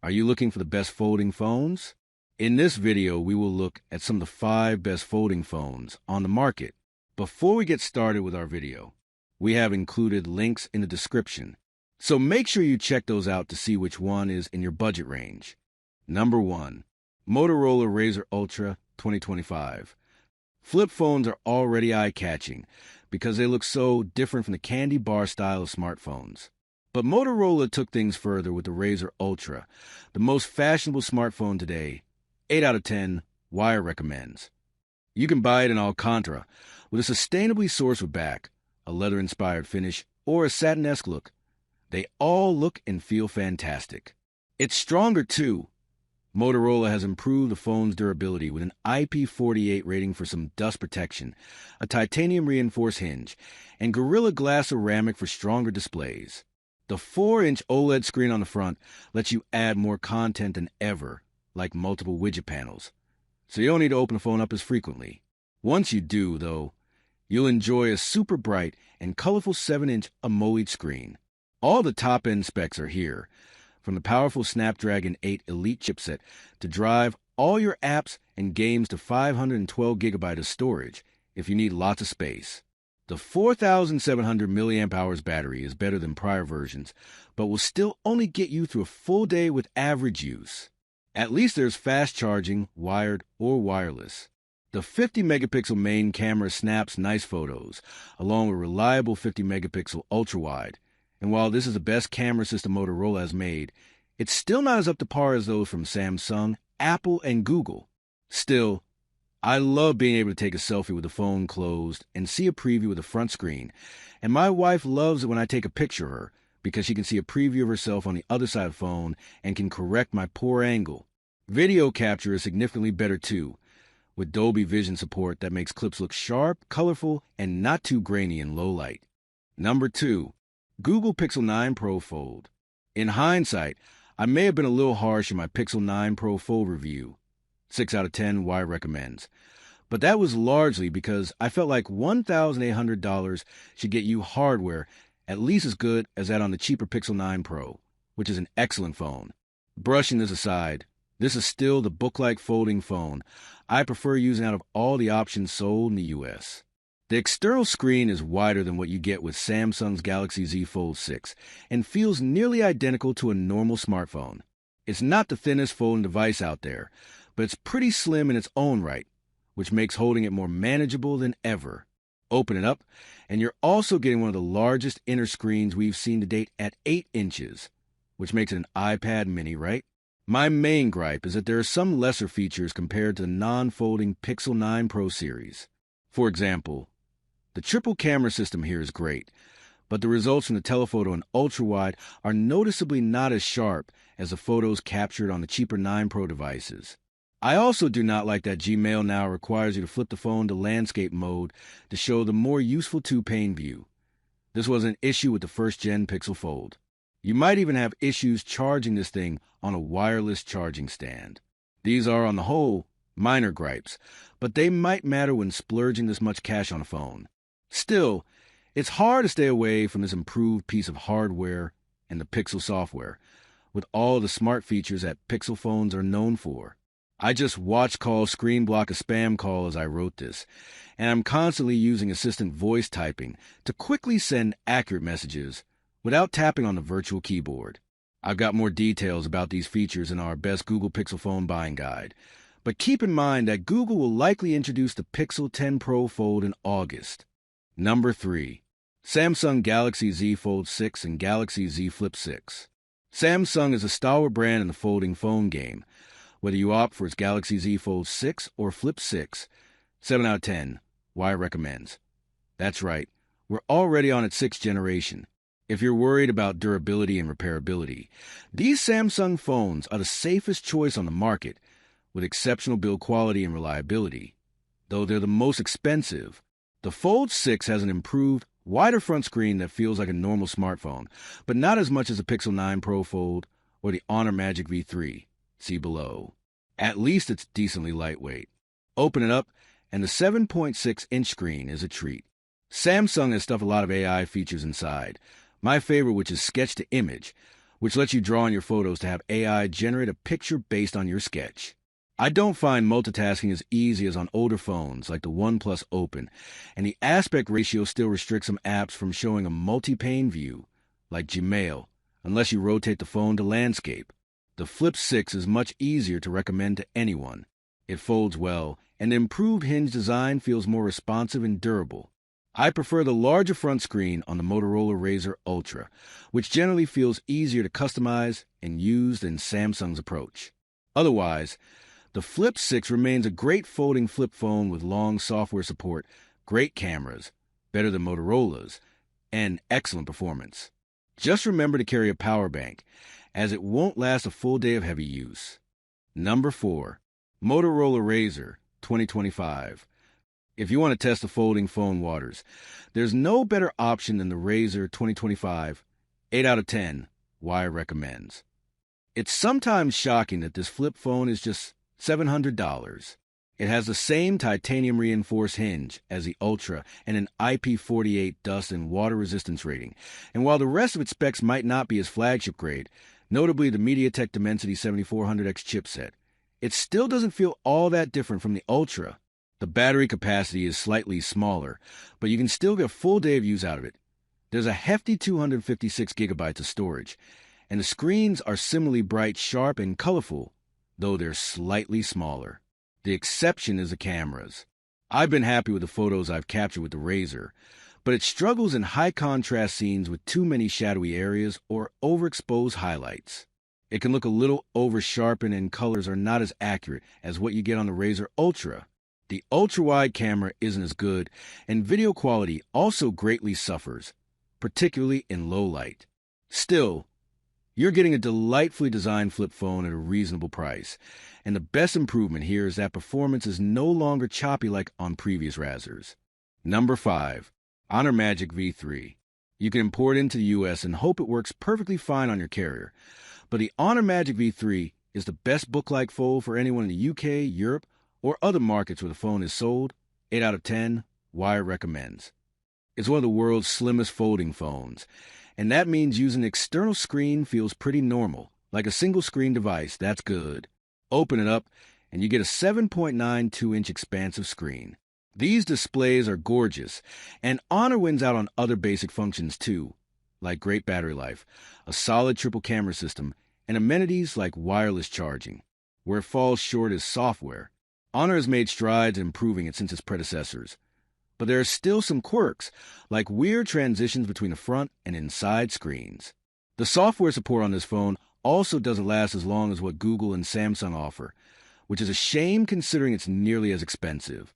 Are you looking for the best folding phones? In this video, we will look at some of the 5 best folding phones on the market. Before we get started with our video, we have included links in the description, so make sure you check those out to see which one is in your budget range. Number 1. Motorola Razr Ultra 2025. Flip phones are already eye-catching because they look so different from the candy bar style of smartphones. But Motorola took things further with the Razr Ultra, the most fashionable smartphone today. 8 out of 10, Wire recommends. You can buy it in Alcantara, with a sustainably sourced wood back, a leather-inspired finish, or a satin-esque look. They all look and feel fantastic. It's stronger, too. Motorola has improved the phone's durability with an IP48 rating for some dust protection, a titanium-reinforced hinge, and Gorilla Glass ceramic for stronger displays. The 4-inch OLED screen on the front lets you add more content than ever, like multiple widget panels, so you don't need to open the phone up as frequently. Once you do, though, you'll enjoy a super bright and colorful 7-inch AMOLED screen. All the top-end specs are here, from the powerful Snapdragon 8 Elite chipset to drive all your apps and games to 512 GB of storage if you need lots of space. The 4,700 mAh battery is better than prior versions, but will still only get you through a full day with average use. At least there's fast charging, wired or wireless. The 50-megapixel main camera snaps nice photos, along with reliable 50-megapixel ultra-wide. And while this is the best camera system Motorola has made, it's still not as up to par as those from Samsung, Apple, and Google. Still, I love being able to take a selfie with the phone closed and see a preview of the front screen, and my wife loves it when I take a picture of her because she can see a preview of herself on the other side of the phone and can correct my poor angle. Video capture is significantly better too, with Dolby Vision support that makes clips look sharp, colorful, and not too grainy in low light. Number 2. Google Pixel 9 Pro Fold. In hindsight, I may have been a little harsh in my Pixel 9 Pro Fold review. 6 out of 10, Wire recommends. But that was largely because I felt like $1,800 should get you hardware at least as good as that on the cheaper Pixel 9 Pro, which is an excellent phone. Brushing this aside, this is still the book-like folding phone I prefer using out of all the options sold in the US. The external screen is wider than what you get with Samsung's Galaxy Z Fold 6 and feels nearly identical to a normal smartphone. It's not the thinnest folding device out there, but it's pretty slim in its own right, which makes holding it more manageable than ever. Open it up, and you're also getting one of the largest inner screens we've seen to date at 8 inches, which makes it an iPad mini, right? My main gripe is that there are some lesser features compared to the non-folding Pixel 9 Pro series. For example, the triple camera system here is great, but the results from the telephoto and ultra-wide are noticeably not as sharp as the photos captured on the cheaper 9 Pro devices. I also do not like that Gmail now requires you to flip the phone to landscape mode to show the more useful 2-pane view. This was an issue with the first-gen Pixel Fold. You might even have issues charging this thing on a wireless charging stand. These are, on the whole, minor gripes, but they might matter when splurging this much cash on a phone. Still, it's hard to stay away from this improved piece of hardware and the Pixel software, with all the smart features that Pixel phones are known for. I just watch call screen block a spam call as I wrote this, and I'm constantly using assistant voice typing to quickly send accurate messages without tapping on the virtual keyboard. I've got more details about these features in our best Google Pixel phone buying guide, but keep in mind that Google will likely introduce the Pixel 10 Pro Fold in August. Number 3. Samsung Galaxy Z Fold 6 and Galaxy Z Flip 6. Samsung is a stalwart brand in the folding phone game. Whether you opt for its Galaxy Z Fold 6 or Flip 6, 7 out of 10, Wire recommends. That's right, we're already on its 6th generation. If you're worried about durability and repairability, these Samsung phones are the safest choice on the market, with exceptional build quality and reliability. Though they're the most expensive, the Fold 6 has an improved, wider front screen that feels like a normal smartphone, but not as much as the Pixel 9 Pro Fold or the Honor Magic V3. See below. At least it's decently lightweight. Open it up, and the 7.6-inch screen is a treat. Samsung has stuffed a lot of AI features inside. My favorite, which is sketch to image, which lets you draw on your photos to have AI generate a picture based on your sketch. I don't find multitasking as easy as on older phones like the OnePlus Open, and the aspect ratio still restricts some apps from showing a multi-pane view, like Gmail, unless you rotate the phone to landscape. The Flip 6 is much easier to recommend to anyone. It folds well, and the improved hinge design feels more responsive and durable. I prefer the larger front screen on the Motorola Razr Ultra, which generally feels easier to customize and use than Samsung's approach. Otherwise, the Flip 6 remains a great folding flip phone with long software support, great cameras, better than Motorola's, and excellent performance. Just remember to carry a power bank, as it won't last a full day of heavy use. Number 4. Motorola Razr 2025. If you want to test the folding phone waters, there's no better option than the Razr 2025. 8 out of 10, Wire recommends. It's sometimes shocking that this flip phone is just $700. It has the same titanium reinforced hinge as the Ultra and an IP48 dust and water resistance rating. And while the rest of its specs might not be as flagship grade, notably the MediaTek Dimensity 7400X chipset, it still doesn't feel all that different from the Ultra. The battery capacity is slightly smaller, but you can still get a full day of use out of it. There's a hefty 256 gigabytes of storage, and the screens are similarly bright, sharp, and colorful, though they're slightly smaller. The exception is the cameras. I've been happy with the photos I've captured with the Razr, but it struggles in high-contrast scenes with too many shadowy areas or overexposed highlights. It can look a little over-sharpened and colors are not as accurate as what you get on the Razr Ultra. The ultra-wide camera isn't as good, and video quality also greatly suffers, particularly in low light. Still, you're getting a delightfully designed flip phone at a reasonable price, and the best improvement here is that performance is no longer choppy like on previous Razrs. Number 5. Honor Magic V3. You can import it into the US and hope it works perfectly fine on your carrier, but the Honor Magic V3 is the best book-like fold for anyone in the UK, Europe, or other markets where the phone is sold. 8 out of 10, Wire recommends. It's one of the world's slimmest folding phones, and that means using an external screen feels pretty normal. Like a single-screen device, that's good. Open it up, and you get a 7.92-inch expansive screen. These displays are gorgeous, and Honor wins out on other basic functions too, like great battery life, a solid triple camera system, and amenities like wireless charging. Where it falls short is software. Honor has made strides in improving it since its predecessors, but there are still some quirks, like weird transitions between the front and inside screens. The software support on this phone also doesn't last as long as what Google and Samsung offer, which is a shame considering it's nearly as expensive.